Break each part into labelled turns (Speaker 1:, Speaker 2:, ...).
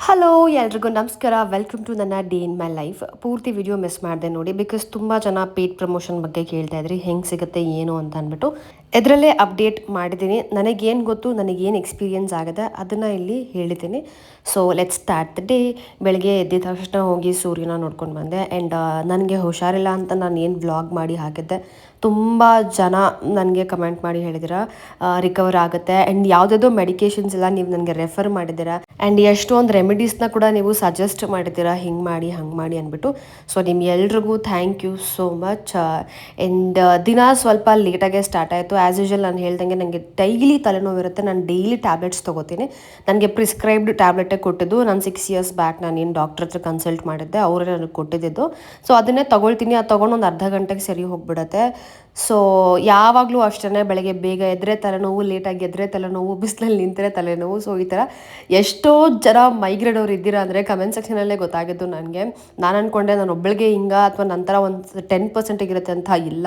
Speaker 1: Hello ಎಲ್ರಿಗೂ ನಮಸ್ಕಾರ. Welcome to ನನ್ನ ಡೇ ಇನ್ ಮೈ ಲೈಫ್. ಪೂರ್ತಿ ವಿಡಿಯೋ ಮಿಸ್ ಮಾಡಿದೆ ನೋಡಿ, ಬಿಕಾಸ್ ತುಂಬ ಜನ ಪೇಯ್ಡ್ ಪ್ರಮೋಷನ್ ಬಗ್ಗೆ ಕೇಳ್ತಾ ಇದ್ರಿ, ಹೆಂಗೆ ಸಿಗುತ್ತೆ ಏನು ಅಂತ ಅಂದ್ಬಿಟ್ಟು ಇದರಲ್ಲೇ ಅಪ್ಡೇಟ್ ಮಾಡಿದ್ದೀನಿ. ನನಗೇನು ಗೊತ್ತು, ನನಗೇನು ಎಕ್ಸ್ಪೀರಿಯನ್ಸ್ ಆಗಿದೆ ಅದನ್ನು ಇಲ್ಲಿ ಹೇಳಿದ್ದೀನಿ. So let's start the day. ಬೆಳಗ್ಗೆ ಎದ್ದಿದ ತಕ್ಷಣ ಹೋಗಿ ಸೂರ್ಯನ ನೋಡ್ಕೊಂಡು ಬಂದೆ. ಆ್ಯಂಡ್ ನನಗೆ ಹುಷಾರಿಲ್ಲ ಅಂತ ನಾನು ಏನು ವ್ಲಾಗ್ ಮಾಡಿ ಹಾಕಿದ್ದೆ, ತುಂಬ ಜನ ನನಗೆ ಕಮೆಂಟ್ ಮಾಡಿ ಹೇಳಿದ್ದೀರಾ ರಿಕವರ್ ಆಗುತ್ತೆ. ಆ್ಯಂಡ್ ಯಾವುದಾದ್ರು ಮೆಡಿಕೇಷನ್ಸ್ ಎಲ್ಲ ನೀವು ನನಗೆ ರೆಫರ್ ಮಾಡಿದ್ದೀರಾ. ಆ್ಯಂಡ್ ಎಷ್ಟೊಂದು ರೆಮಿಡೀಸ್ನ ಕೂಡ ನೀವು ಸಜೆಸ್ಟ್ ಮಾಡಿದ್ದೀರಾ, ಹಿಂಗೆ ಮಾಡಿ ಹಂಗೆ ಮಾಡಿ ಅಂದ್ಬಿಟ್ಟು. ಸೊ ನಿಮ್ಗೆಲ್ರಿಗೂ thank you so much. And ದಿನ ಸ್ವಲ್ಪ ಲೇಟಾಗೆ ಸ್ಟಾರ್ಟ್ ಆಯಿತು. ಆ್ಯಸ್ ಯೂಶುವಲ್ ನಾನು ಹೇಳ್ದಂಗೆ ನನಗೆ ಡೈಲಿ ತಲೆನೋವಿರುತ್ತೆ. ನಾನು ಡೈಲಿ ಟ್ಯಾಬ್ಲೆಟ್ಸ್ ತೊಗೋತೀನಿ. ನನಗೆ ಪ್ರಿಸ್ಕ್ರೈಬ್ಡ್ ಟ್ಯಾಬ್ಲೆಟೇ ಕೊಟ್ಟಿದ್ದು. ನಾನು 6 years ಬ್ಯಾಕ್ ನಾನು ಏನು ಡಾಕ್ಟ್ರ್ ಹತ್ರ ಕನ್ಸಲ್ಟ್ ಮಾಡಿದ್ದೆ, ಅವರೇ ನನಗೆ ಕೊಟ್ಟಿದ್ದು. ಸೊ ಅದನ್ನೇ ತೊಗೊಳ್ತೀನಿ. ಅದು ತೊಗೊಂಡು ಒಂದು ಅರ್ಧ ಗಂಟೆಗೆ ಸರಿ ಹೋಗ್ಬಿಡುತ್ತೆ. ಸೊ ಯಾವಾಗಲೂ ಅಷ್ಟೇ, ಬೆಳಗ್ಗೆ ಬೇಗ ಎದ್ದರೆ ತಲೆನೋವು, ಲೇಟಾಗಿ ಎದ್ದರೆ ತಲೆನೋವು, ಬಿಸಿಲಲ್ಲಿ ನಿಂತರೆ ತಲೆನೋವು. ಸೊ ಈ ಥರ ಎಷ್ಟೋ ಜನ ಮೈಗ್ರೇನ್ ಅವ್ರು ಇದ್ದೀರಾ ಅಂದರೆ ಕಮೆಂಟ್ ಸೆಕ್ಷನಲ್ಲೇ ಗೊತ್ತಾಗಿದ್ದು ನನಗೆ. ನಾನು ಅಂದ್ಕೊಂಡೆ ನಾನು ಒಬ್ಬಳಿಗೆ ಹಿಂಗೆ ಅಥವಾ ನಂತರ ಒಂದು 10% ಇರುತ್ತೆ ಅಂತ. ಇಲ್ಲ,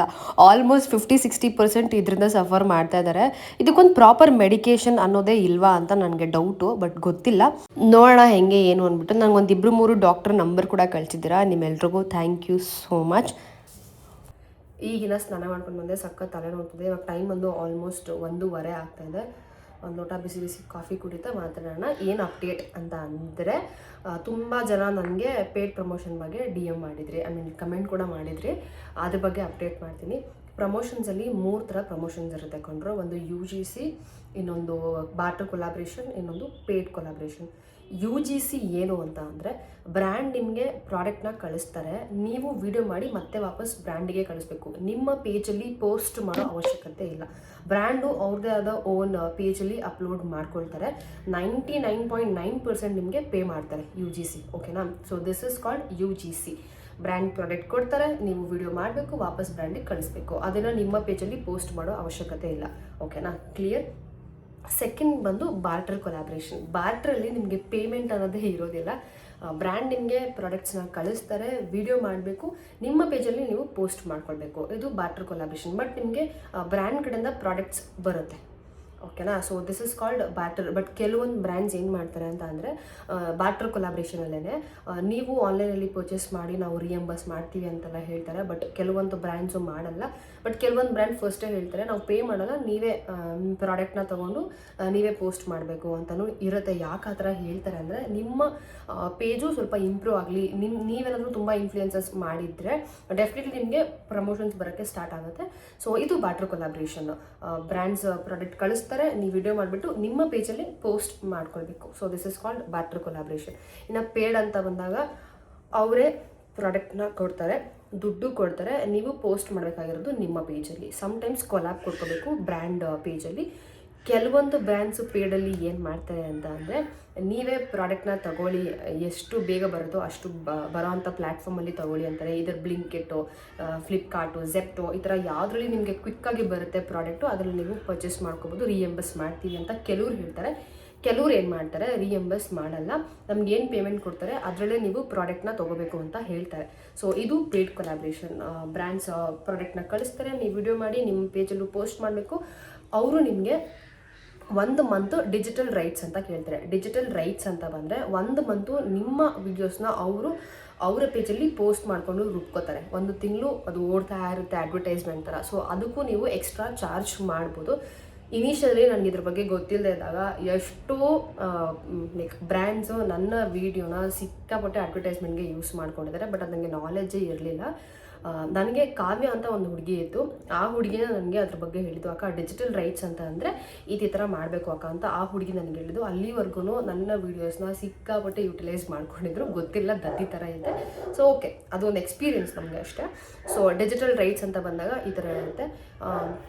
Speaker 1: ಆಲ್ಮೋಸ್ಟ್ 50-60% ಇದರಿಂದ ಸಫರ್ ಮಾಡ್ತಾ ಇದ್ದಾರೆ. ಇದಕ್ಕೊಂದು ಪ್ರಾಪರ್ ಮೆಡಿಕೇಷನ್ ಅನ್ನೋದೇ ಇಲ್ವಾ ಅಂತ ನನಗೆ ಡೌಟು, ಬಟ್ ಗೊತ್ತಿಲ್ಲ. ನೋಡೋಣ ಹೆಂಗೆ ಏನು ಅಂದ್ಬಿಟ್ಟು. ನನಗೊಂದು 2-3 ಡಾಕ್ಟರ್ ನಂಬರ್ ಕೂಡ ಕಳಿಸಿದ್ದೀರಾ. ನಿಮ್ಮೆಲ್ರಿಗೂ ಥ್ಯಾಂಕ್ ಯು ಸೋ ಮಚ್. ಈಗಿನ ಸ್ನಾನ ಮಾಡ್ಕೊಂಡು ಬಂದೆ, ಸಖತ್ ತಲೆ ನೋಡ್ತಿದೆ. ಇವಾಗ ಟೈಮ್ ಒಂದು ಆಲ್ಮೋಸ್ಟ್ 1:15 ಆಗ್ತಾಯಿದೆ. ಒಂದು ಲೋಟ ಬಿಸಿ ಬಿಸಿ ಕಾಫಿ ಕುಡಿತಾ ಮಾತಾಡೋಣ. ಏನು ಅಪ್ಡೇಟ್ ಅಂತ ಅಂದರೆ, ತುಂಬ ಜನ ನನಗೆ ಪೇಯ್ಡ್ ಪ್ರಮೋಷನ್ ಬಗ್ಗೆ DM ಮಾಡಿದ್ರಿ, ಕಮೆಂಟ್ ಕೂಡ ಮಾಡಿದ್ರಿ. ಅದ್ರ ಬಗ್ಗೆ ಅಪ್ಡೇಟ್ ಮಾಡ್ತೀನಿ. ಪ್ರಮೋಷನ್ಸಲ್ಲಿ 3 ಥರ ಪ್ರಮೋಷನ್ಸ್ ಇರುತ್ತೆ ಕೊಂಡ್ರು. ಒಂದು UGC, ಇನ್ನೊಂದು ಬಾರ್ಟರ್ ಕೊಲಾಬ್ರೇಷನ್, ಇನ್ನೊಂದು ಪೇಯ್ಡ್ ಕೊಲಾಬ್ರೇಷನ್. UGC ಏನು ಅಂತ ಅಂದರೆ, ಬ್ರ್ಯಾಂಡ್ ನಿಮಗೆ ಪ್ರಾಡಕ್ಟ್ನ ಕಳಿಸ್ತಾರೆ, ನೀವು ವಿಡಿಯೋ ಮಾಡಿ ಮತ್ತೆ ವಾಪಸ್ ಬ್ರ್ಯಾಂಡಿಗೆ ಕಳಿಸ್ಬೇಕು. ನಿಮ್ಮ ಪೇಜಲ್ಲಿ ಪೋಸ್ಟ್ ಮಾಡೋ ಅವಶ್ಯಕತೆ ಇಲ್ಲ. ಬ್ರ್ಯಾಂಡು ಅವ್ರದ್ದೇ ಆದ ಓನ್ ಪೇಜಲ್ಲಿ ಅಪ್ಲೋಡ್ ಮಾಡ್ಕೊಳ್ತಾರೆ. 99.9% ನಿಮಗೆ ಪೇ ಮಾಡ್ತಾರೆ UGC. ಓಕೆನಾ? So this is called UGC. Brand product ಕೊಡ್ತಾರೆ, ನೀವು ವಿಡಿಯೋ ಮಾಡಬೇಕು, ವಾಪಸ್ ಬ್ರ್ಯಾಂಡಿಗೆ ಕಳಿಸ್ಬೇಕು. ಅದನ್ನು ನಿಮ್ಮ ಪೇಜಲ್ಲಿ ಪೋಸ್ಟ್ ಮಾಡೋ ಅವಶ್ಯಕತೆ ಇಲ್ಲ. ಓಕೆನಾ? ಕ್ಲಿಯರ್? ಸೆಕೆಂಡ್ ಬಂದು ಬಾರ್ಟರ್ ಕೊಲಾಬ್ರೇಷನ್. ಬಾರ್ಟ್ರಲ್ಲಿ ನಿಮಗೆ ಪೇಮೆಂಟ್ ಅನ್ನೋದೇ ಇರೋದಿಲ್ಲ. ಬ್ರ್ಯಾಂಡ್ ನಿಮಗೆ ಪ್ರಾಡಕ್ಟ್ಸ್ನ ಕಳಿಸ್ತಾರೆ, ವಿಡಿಯೋ ಮಾಡಬೇಕು, ನಿಮ್ಮ ಪೇಜಲ್ಲಿ ನೀವು ಪೋಸ್ಟ್ ಮಾಡ್ಕೊಳ್ಬೇಕು. ಇದು ಬಾರ್ಟರ್ ಕೊಲಾಬ್ರೇಷನ್. ಬಟ್ ನಿಮಗೆ ಬ್ರ್ಯಾಂಡ್ ಕಡೆಯಿಂದ ಪ್ರಾಡಕ್ಟ್ಸ್ ಬರುತ್ತೆ. ಓಕೆನಾ? So this is called barter. But ಕೆಲವೊಂದು ಬ್ರ್ಯಾಂಡ್ಸ್ ಏನು ಮಾಡ್ತಾರೆ ಅಂತ ಅಂದರೆ, ಬಾರ್ಟರ್ ಕೊಲಾಬ್ರೇಷನಲ್ಲೇ ನೀವು ಆನ್ಲೈನಲ್ಲಿ ಪರ್ಚೇಸ್ ಮಾಡಿ ನಾವು ರಿಯಂಬರ್ಸ್ ಮಾಡ್ತೀವಿ ಅಂತೆಲ್ಲ ಹೇಳ್ತಾರೆ. ಬಟ್ ಕೆಲವೊಂದು ಬ್ರ್ಯಾಂಡ್ಸು ಮಾಡಲ್ಲ. ಬಟ್ ಕೆಲವೊಂದು ಬ್ರ್ಯಾಂಡ್ ಫಸ್ಟೇ ಹೇಳ್ತಾರೆ, ನಾವು ಪೇ ಮಾಡಲ್ಲ, ನೀವೇ ಪ್ರಾಡಕ್ಟ್ನ ತೊಗೊಂಡು ನೀವೇ ಪೋಸ್ಟ್ ಮಾಡಬೇಕು ಅಂತಲೂ ಇರುತ್ತೆ. ಯಾಕೆ ಆ ಥರ ಹೇಳ್ತಾರೆ ಅಂದರೆ, ನಿಮ್ಮ ಪೇಜು ಸ್ವಲ್ಪ ಇಂಪ್ರೂವ್ ಆಗಲಿ. ನೀವೇನಾದರೂ ತುಂಬ ಇನ್ಫ್ಲೂಯೆನ್ಸಸ್ ಮಾಡಿದರೆ ಡೆಫಿನೆಟ್ಲಿ ನಿಮಗೆ ಪ್ರಮೋಷನ್ಸ್ ಬರೋಕ್ಕೆ ಸ್ಟಾರ್ಟ್ ಆಗುತ್ತೆ. ಸೊ ಇದು ಬಾರ್ಟರ್ ಕೊಲಾಬ್ರೇಷನ್. ಬ್ರ್ಯಾಂಡ್ಸ್ ಪ್ರಾಡಕ್ಟ್ ಕಳಿಸ್ತಾರೆ, ನೀವು ವಿಡಿಯೋ ಮಾಡಿಬಿಟ್ಟು ನಿಮ್ಮ ಪೇಜಲ್ಲಿ ಪೋಸ್ಟ್ ಮಾಡ್ಕೊಳ್ಬೇಕು. So this is called barter collaboration. ಇನ್ನು ಪೇಡ್ ಅಂತ ಬಂದಾಗ ಅವರೇ ಪ್ರಾಡಕ್ಟ್ನ ಕೊಡ್ತಾರೆ, ದುಡ್ಡು ಕೊಡ್ತಾರೆ, ನೀವು ಪೋಸ್ಟ್ ಮಾಡಬೇಕಾಗಿರೋದು ನಿಮ್ಮ ಪೇಜಲ್ಲಿ. ಸಮ್ಟೈಮ್ಸ್ ಕೊಲಾಬ್ ಕೊಡ್ಕೋಬೇಕು ಬ್ರ್ಯಾಂಡ್ ಪೇಜಲ್ಲಿ. ಕೆಲವೊಂದು ಬ್ರ್ಯಾಂಡ್ಸು ಪೇಡಲ್ಲಿ ಏನು ಮಾಡ್ತಾರೆ ಅಂತ ಅಂದರೆ, ನೀವೇ ಪ್ರಾಡಕ್ಟ್ನ ತಗೊಳ್ಳಿ, ಎಷ್ಟು ಬೇಗ ಬರುತ್ತೋ ಅಷ್ಟು ಬರೋ ಅಂಥ ಪ್ಲ್ಯಾಟ್ಫಾರ್ಮಲ್ಲಿ ತೊಗೊಳ್ಳಿ ಅಂತಾರೆ. ಇದರ ಬ್ಲಿಂಕಿಟ್ಟು, ಫ್ಲಿಪ್ಕಾರ್ಟು, ಝೆಪ್ಟೋ, ಈ ಥರ ಯಾವುದ್ರಲ್ಲಿ ನಿಮಗೆ ಕ್ವಿಕ್ಕಾಗಿ ಬರುತ್ತೆ ಪ್ರಾಡಕ್ಟು, ಅದರಲ್ಲಿ ನೀವು ಪರ್ಚೇಸ್ ಮಾಡ್ಕೋಬೋದು. ರಿಯಂಬರ್ಸ್ ಮಾಡ್ತೀವಿ ಅಂತ ಕೆಲವ್ರು ಹೇಳ್ತಾರೆ. ಕೆಲವ್ರು ಏನು ಮಾಡ್ತಾರೆ, ರಿಯಂಬರ್ಸ್ ಮಾಡಲ್ಲ, ನಮ್ಗೆ ಏನು ಪೇಮೆಂಟ್ ಕೊಡ್ತಾರೆ ಅದರಲ್ಲೇ ನೀವು ಪ್ರಾಡಕ್ಟ್ನ ತೊಗೋಬೇಕು ಅಂತ ಹೇಳ್ತಾರೆ. ಸೊ ಇದು ಪೇಯ್ಡ್ ಕೊಲಾಬ್ರೇಷನ್. ಬ್ರ್ಯಾಂಡ್ಸ್ ಪ್ರಾಡಕ್ಟ್ನ ಕಳಿಸ್ತಾರೆ, ನೀವು ವಿಡಿಯೋ ಮಾಡಿ ನಿಮ್ಮ ಪೇಜಲ್ಲೂ ಪೋಸ್ಟ್ ಮಾಡಬೇಕು. ಅವರು ನಿಮಗೆ 1 ಮಂತ್ ಡಿಜಿಟಲ್ ರೈಟ್ಸ್ ಅಂತ ಕೇಳ್ತಾರೆ. ಡಿಜಿಟಲ್ ರೈಟ್ಸ್ ಅಂತ ಬಂದರೆ 1 ಮಂತು ನಿಮ್ಮ ವಿಡಿಯೋಸ್ನ ಅವರ ಪೇಜಲ್ಲಿ ಪೋಸ್ಟ್ ಮಾಡಿಕೊಂಡು ರುಬ್ಕೋತಾರೆ. 1 ತಿಂಗಳು ಅದು ಓಡ್ತಾ ಇರುತ್ತೆ ಅಡ್ವರ್ಟೈಸ್ಮೆಂಟ್ ಥರ. ಸೊ ಅದಕ್ಕೂ ನೀವು ಎಕ್ಸ್ಟ್ರಾ ಚಾರ್ಜ್ ಮಾಡ್ಬೋದು. ಇನಿಷಿಯಲಿ ನನಗೆ ಇದ್ರ ಬಗ್ಗೆ ಗೊತ್ತಿಲ್ಲದೆ ಇದ್ದಾಗ ಎಷ್ಟೋ ಬ್ರ್ಯಾಂಡ್ಸು ನನ್ನ ವೀಡಿಯೋನ ಸಿಕ್ಕಾಪಟ್ಟೆ ಅಡ್ವರ್ಟೈಸ್ಮೆಂಟ್ಗೆ ಯೂಸ್ ಮಾಡ್ಕೊಂಡಿದ್ದಾರೆ. ಬಟ್ ಅದು ನನಗೆ ನಾಲೆಜೇ ಇರಲಿಲ್ಲ. ನನಗೆ ಕಾವ್ಯ ಅಂತ ಒಂದು ಹುಡುಗಿ ಇತ್ತು. ಆ ಹುಡುಗಿನ ನನಗೆ ಅದ್ರ ಬಗ್ಗೆ ಹೇಳಿದ್ದು, ಅಕ್ಕ ಡಿಜಿಟಲ್ ರೈಟ್ಸ್ ಅಂತ ಅಂದರೆ ಈ ಥರ ಮಾಡಬೇಕು ಅಕ್ಕ ಅಂತ ಆ ಹುಡುಗಿ ನನಗೆ ಹೇಳಿದ್ದು. ಅಲ್ಲಿವರೆಗೂ ನನ್ನ ವೀಡಿಯೋಸ್ನ ಸಿಕ್ಕಾಪಟ್ಟೆ ಯುಟಿಲೈಸ್ ಮಾಡ್ಕೊಂಡಿದ್ರು. ಗೊತ್ತಿಲ್ಲ, ದತ್ತಿ ಥರ ಇದೆ. ಸೊ ಓಕೆ, ಅದೊಂದು ಎಕ್ಸ್ಪೀರಿಯನ್ಸ್ ನಮಗೆ ಅಷ್ಟೇ. ಸೊ ಡಿಜಿಟಲ್ ರೈಟ್ಸ್ ಅಂತ ಬಂದಾಗ ಈ ಥರ ಇರುತ್ತೆ.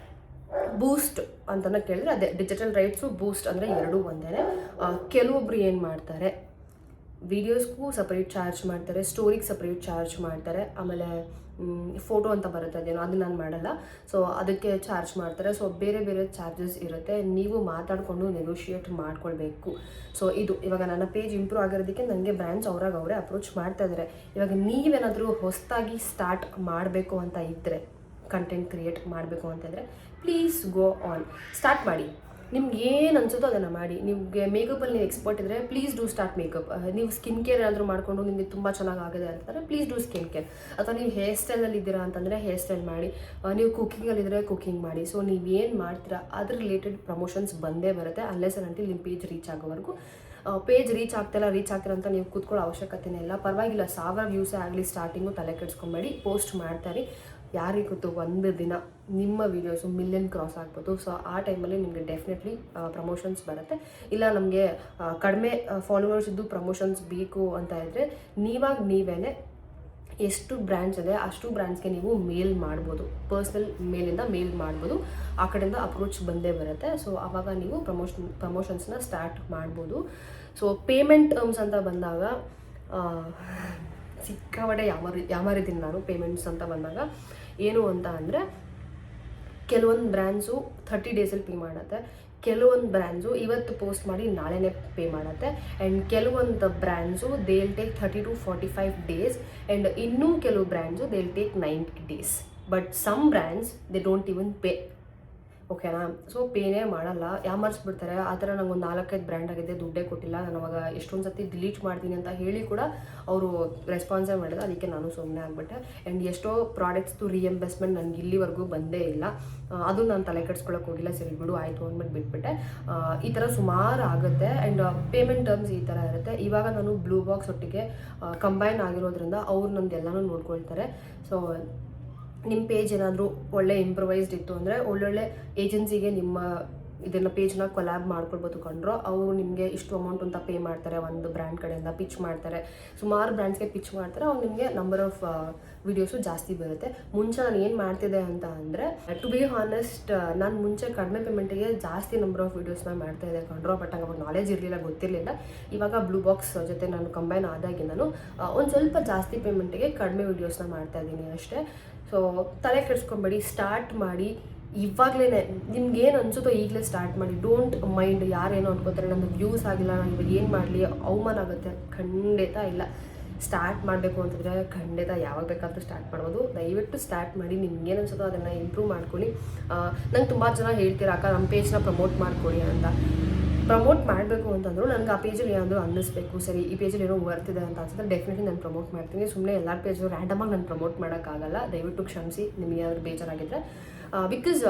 Speaker 1: ಬೂಸ್ಟ್ ಅಂತಲೇ ಕೇಳಿದ್ರೆ ಅದೇ ಡಿಜಿಟಲ್ ರೈಟ್ಸು, ಬೂಸ್ಟ್ ಅಂದರೆ ಎರಡೂ ಒಂದೇ. ಕೆಲವೊಬ್ರು ಏನು ಮಾಡ್ತಾರೆ, ವೀಡಿಯೋಸ್ಗೂ ಸಪ್ರೇಟ್ ಚಾರ್ಜ್ ಮಾಡ್ತಾರೆ, ಸ್ಟೋರಿಗೆ ಸಪ್ರೇಟ್ ಚಾರ್ಜ್ ಮಾಡ್ತಾರೆ. ಆಮೇಲೆ ಫೋಟೋ ಅಂತ ಬರುತ್ತೆ, ಅದೇನೋ ಅದು ನಾನು ಮಾಡಲ್ಲ. ಸೊ ಅದಕ್ಕೆ ಚಾರ್ಜ್ ಮಾಡ್ತಾರೆ. ಸೊ ಬೇರೆ ಬೇರೆ ಚಾರ್ಜಸ್ ಇರುತ್ತೆ. ನೀವು ಮಾತಾಡಿಕೊಂಡು ನೆಗೋಷಿಯೇಟ್ ಮಾಡ್ಕೊಳ್ಬೇಕು. ಸೊ ಇದು ಇವಾಗ ನನ್ನ ಪೇಜ್ ಇಂಪ್ರೂವ್ ಆಗಿರೋದಕ್ಕೆ ನನಗೆ ಬ್ರ್ಯಾಂಡ್ಸ್ ಅವರೇ ಅಪ್ರೋಚ್ ಮಾಡ್ತಾ ಇದ್ದಾರೆ. ಇವಾಗ ನೀವೇನಾದರೂ ಹೊಸದಾಗಿ ಸ್ಟಾರ್ಟ್ ಮಾಡಬೇಕು ಅಂತ ಇದ್ದರೆ, ಕಂಟೆಂಟ್ ಕ್ರಿಯೇಟ್ ಮಾಡಬೇಕು ಅಂತಂದರೆ ಪ್ಲೀಸ್ ಗೋ ಆನ್, ಸ್ಟಾರ್ಟ್ ಮಾಡಿ. ನಿಮ್ಗೆ ಏನು ಅನ್ಸುತ್ತೋ ಅದನ್ನು ಮಾಡಿ. ನಿಮಗೆ ಮೇಕಪ್ಪಲ್ಲಿ ನೀವು ಎಕ್ಸ್ಪರ್ಟ್ ಇದ್ದರೆ ಪ್ಲೀಸ್ ಡೂ ಸ್ಟಾರ್ಟ್ ಮೇಕಪ್. ನೀವು ಸ್ಕಿನ್ ಕೇರ್ ಏನಾದರೂ ಮಾಡಿಕೊಂಡು ನಿಮಗೆ ತುಂಬ ಚೆನ್ನಾಗಿದೆ ಅಂತಂದರೆ ಪ್ಲೀಸ್ ಡೂ ಸ್ಕಿನ್ ಕೇರ್. ಅಥವಾ ನೀವು ಹೇರ್ ಸ್ಟೈಲಲ್ಲಿ ಇದ್ದೀರಾ ಅಂತಂದರೆ ಹೇರ್ ಸ್ಟೈಲ್ ಮಾಡಿ. ನೀವು ಕುಕ್ಕಿಂಗಲ್ಲಿದ್ದರೆ ಕುಕ್ಕಿಂಗ್ ಮಾಡಿ. ಸೊ ನೀವು ಏನು ಮಾಡ್ತೀರಾ ಅದ್ರ ರಿಲೇಟೆಡ್ ಪ್ರಮೋಷನ್ಸ್ ಬಂದೇ ಬರುತ್ತೆ, ಅನ್ಲೆಸ್ ಅಂಡ್ ಅಂಟಿಲ್ ನಿಮ್ಮ ಪೇಜ್ ರೀಚ್ ಆಗೋವರೆಗೂ. ಪೇಜ್ ರೀಚ್ ಆಗ್ತೀರ ಅಂತ ನೀವು ಕೂತ್ಕೊಳ್ಳೋ ಅವಶ್ಯಕತೆನೇ ಇಲ್ಲ. ಪರವಾಗಿಲ್ಲ, 1000 ವ್ಯೂಸೇ ಆಗಲಿ, ಸ್ಟಾರ್ಟಿಂಗು ತಲೆ ಕೆಡಿಸ್ಕೊಂಬೇಡಿ, ಪೋಸ್ಟ್ ಮಾಡ್ತಾರೆ. ಯಾರಿಗೆ ಗೊತ್ತು, ಒಂದು ದಿನ ನಿಮ್ಮ ವೀಡಿಯೋಸು ಮಿಲಿಯನ್ ಕ್ರಾಸ್ ಆಗ್ಬೋದು. ಸೊ ಆ ಟೈಮಲ್ಲಿ ನಿಮಗೆ ಡೆಫಿನೆಟ್ಲಿ ಪ್ರಮೋಷನ್ಸ್ ಬರುತ್ತೆ. ಇಲ್ಲ ನಮಗೆ ಕಡಿಮೆ ಫಾಲೋವರ್ಸ್ ಇದ್ದು ಪ್ರಮೋಷನ್ಸ್ ಬೇಕು ಅಂತ ಇದ್ದರೆ ನೀವೇ ಎಷ್ಟು ಬ್ರ್ಯಾಂಡ್ಸ್ ಇದೆ ಅಷ್ಟು ಬ್ರ್ಯಾಂಡ್ಸ್ಗೆ ನೀವು ಮೇಲ್ ಮಾಡ್ಬೋದು, ಪರ್ಸ್ನಲ್ ಮೇಲಿಂದ ಮೇಲ್ ಮಾಡ್ಬೋದು. ಆ ಕಡೆಯಿಂದ ಅಪ್ರೋಚ್ ಬಂದೇ ಬರುತ್ತೆ. ಸೊ ಆವಾಗ ನೀವು ಪ್ರಮೋಷನ್ಸ್ನ ಸ್ಟಾರ್ಟ್ ಮಾಡ್ಬೋದು. ಸೊ ಪೇಮೆಂಟ್ ಟರ್ಮ್ಸ್ ಅಂತ ಬಂದಾಗ ಸಿಕ್ಕಾಪಟ್ಟೆ ಯಾಮಾರಿದ್ದೀನಿ ನಾನು. ಪೇಮೆಂಟ್ಸ್ ಅಂತ ಬಂದಾಗ ಏನು ಅಂತ ಅಂದರೆ, ಕೆಲವೊಂದು ಬ್ರ್ಯಾಂಡ್ಸು 30 ಡೇಸಲ್ಲಿ ಪೇ ಮಾಡುತ್ತೆ, ಕೆಲವೊಂದು ಬ್ರ್ಯಾಂಡ್ಸು ಇವತ್ತು ಪೋಸ್ಟ್ ಮಾಡಿ ನಾಳೆನೇ ಪೇ ಮಾಡುತ್ತೆ, ಆ್ಯಂಡ್ ಕೆಲವೊಂದು brands they will take 30 to 45 days, and ಇನ್ನೂ ಕೆಲವು brands they will take 90 days. But some brands they don't even pay. ಓಕೆನಾ? ಸೊ ಪೇನೇ ಮಾಡಲ್ಲ, ಯಾಮಾರಿಸ್ಬಿಡ್ತಾರೆ. ಆ ಥರ ನಂಗೆ ಒಂದು 4-5 ಬ್ರ್ಯಾಂಡ್ ಆಗಿದೆ, ದುಡ್ಡೇ ಕೊಟ್ಟಿಲ್ಲ, ನಾನು ಅವಾಗ ಎಷ್ಟೊಂದು ಸತಿ ಡಿಲೀಟ್ ಮಾಡ್ತೀನಿ ಅಂತ ಹೇಳಿ ಕೂಡ ಅವರು ರೆಸ್ಪಾನ್ಸೇ ಮಾಡಿದ್ರು. ಅದಕ್ಕೆ ನಾನು ಸುಮ್ಮನೆ ಆಗಿಬಿಟ್ಟೆ. ಆ್ಯಂಡ್ ಎಷ್ಟೋ ಪ್ರಾಡಕ್ಟ್ಸ್ದು ರಿಎಂಬರ್ಸ್ಮೆಂಟ್ ನನಗೆ ಇಲ್ಲಿವರೆಗೂ ಬಂದೇ ಇಲ್ಲ. ಅದು ನಾನು ತಲೆ ಕೆಡಿಸ್ಕೊಳ್ಳೋಕೆ ಹೋಗಿಲ್ಲ, ಸರಿ ಬಿಡು ಆಯಿತು ಅಂದ್ಬಿಟ್ಟು ಬಿಟ್ಬಿಟ್ಟೆ. ಈ ಥರ ಸುಮಾರು ಆಗುತ್ತೆ. ಆ್ಯಂಡ್ ಪೇಮೆಂಟ್ ಟರ್ಮ್ಸ್ ಈ ಥರ ಇರುತ್ತೆ. ಇವಾಗ ನಾನು ಬ್ಲೂ ಬಾಕ್ಸ್ ಒಟ್ಟಿಗೆ ಕಂಬೈನ್ ಆಗಿರೋದ್ರಿಂದ ಅವ್ರು ನಂದು ಎಲ್ಲನೂ ನೋಡ್ಕೊಳ್ತಾರೆ. ಸೊ ನಿಮ್ಮ ಪೇಜ್ ಏನಾದರೂ ಒಳ್ಳೆ ಇಂಪ್ರವೈಸ್ಡ್ ಇತ್ತು ಅಂದರೆ ಒಳ್ಳೊಳ್ಳೆ ಏಜೆನ್ಸಿಗೆ ನಿಮ್ಮ ಇದನ್ನು ಪೇಜ್ನ ಕೊಲ್ಯಾಬ್ ಮಾಡ್ಕೊಳ್ಬೋದು ಕಂಡ್ರು. ಅವರು ನಿಮಗೆ ಇಷ್ಟು ಅಮೌಂಟ್ ಅಂತ ಪೇ ಮಾಡ್ತಾರೆ, ಒಂದು ಬ್ರ್ಯಾಂಡ್ ಕಡೆಯಿಂದ ಪಿಚ್ ಮಾಡ್ತಾರೆ, ಸುಮಾರು ಬ್ರ್ಯಾಂಡ್ಸ್ಗೆ ಪಿಚ್ ಮಾಡ್ತಾರೆ. ಅವ್ರು ನಿಮಗೆ ನಂಬರ್ ಆಫ್ ವೀಡಿಯೋಸು ಜಾಸ್ತಿ ಬರುತ್ತೆ. ಮುಂಚೆ ನಾನು ಏನು ಮಾಡ್ತಿದ್ದೆ ಅಂತ ಅಂದರೆ, ಟು ಬಿ ಹಾನೆಸ್ಟ್, ನಾನು ಮುಂಚೆ ಕಡಿಮೆ ಪೇಮೆಂಟಿಗೆ ಜಾಸ್ತಿ ನಂಬರ್ ಆಫ್ ವೀಡಿಯೋಸ್ನ ಮಾಡ್ತಾಯಿದ್ದೆ ಕಂಡ್ರು. ಬಟ್ ನಂಗೆ ಅವಾಗ ನಾಲೆಜ್ ಇರಲಿಲ್ಲ, ಗೊತ್ತಿರಲಿಲ್ಲ. ಇವಾಗ ಬ್ಲೂ ಬಾಕ್ಸ್ ಜೊತೆ ನಾನು ಕಂಬೈನ್ ಆದಾಗಿ ನಾನು ಒಂದು ಸ್ವಲ್ಪ ಜಾಸ್ತಿ ಪೇಮೆಂಟಿಗೆ ಕಡಿಮೆ ವೀಡಿಯೋಸ್ನ ಮಾಡ್ತಾಯಿದ್ದೀನಿ ಅಷ್ಟೇ. ಸೊ ತಲೆ ಕೆಡಿಸ್ಕೊಂಬೇಡಿ, ಸ್ಟಾರ್ಟ್ ಮಾಡಿ. ಇವಾಗಲೇ ನಿಮ್ಗೆ ಏನು ಅನ್ಸುತ್ತೋ ಈಗಲೇ ಸ್ಟಾರ್ಟ್ ಮಾಡಿ. ಡೋಂಟ್ ಮೈಂಡ್ ಯಾರೇನೋ ಅನ್ಕೋತಾರೆ, ನನ್ನ ವ್ಯೂಸ್ ಆಗಿಲ್ಲ, ನಾನು ಇವಾಗ ಏನು ಮಾಡಲಿ, ಅವಮಾನ ಆಗುತ್ತೆ. ಖಂಡಿತ ಇಲ್ಲ. ಸ್ಟಾರ್ಟ್ ಮಾಡಬೇಕು ಅಂತಂದರೆ ಖಂಡಿತ ಯಾವಾಗ ಬೇಕಾದರೂ ಸ್ಟಾರ್ಟ್ ಮಾಡ್ಬೋದು. ದಯವಿಟ್ಟು ಸ್ಟಾರ್ಟ್ ಮಾಡಿ. ನಿಮ್ಗೆ ಏನು ಅನ್ಸುತ್ತೋ ಅದನ್ನು ಇಂಪ್ರೂವ್ ಮಾಡ್ಕೊಳ್ಳಿ. ನಂಗೆ ತುಂಬ ಜನ ಹೇಳ್ತೀರಾ, ಅಕ್ಕ ನಮ್ಮ ಪೇಜ್ನ ಪ್ರಮೋಟ್ ಮಾಡ್ಕೊಳ್ಳಿ ಅಂತ. ಪ್ರಮೋಟ್ ಮಾಡಬೇಕು ಅಂತಂದ್ರು ನನಗೆ ಆ ಪೇಜಲ್ಲಿ ಏನಾದರೂ ಅನ್ನಿಸ್ಬೇಕು, ಸರಿ ಈ ಪೇಜಲ್ಲಿ ಏನೋ ಬರ್ತಿದೆ ಅಂತ ಅನ್ಸಿದ್ರೆ ಡೆಫಿನೆಟ್ಲಿ ನಾನು ಪ್ರಮೋಟ್ ಮಾಡ್ತೀನಿ. ಸುಮ್ಮನೆ ಎಲ್ಲರ ಪೇಜು ರ್ಯಾಂಡಮಾಗಿ ನಾನು ಪ್ರಮೋಟ್ ಮಾಡೋಕ್ಕಾಗಲ್ಲ. ದಯವಿಟ್ಟು ಕ್ಷಮಿಸಿ, ನಿಮಗೆ ಏನಾದರೂ ಬೇಜಾರಾಗಿದ್ದರೆ. ಬಿಕಾಸ್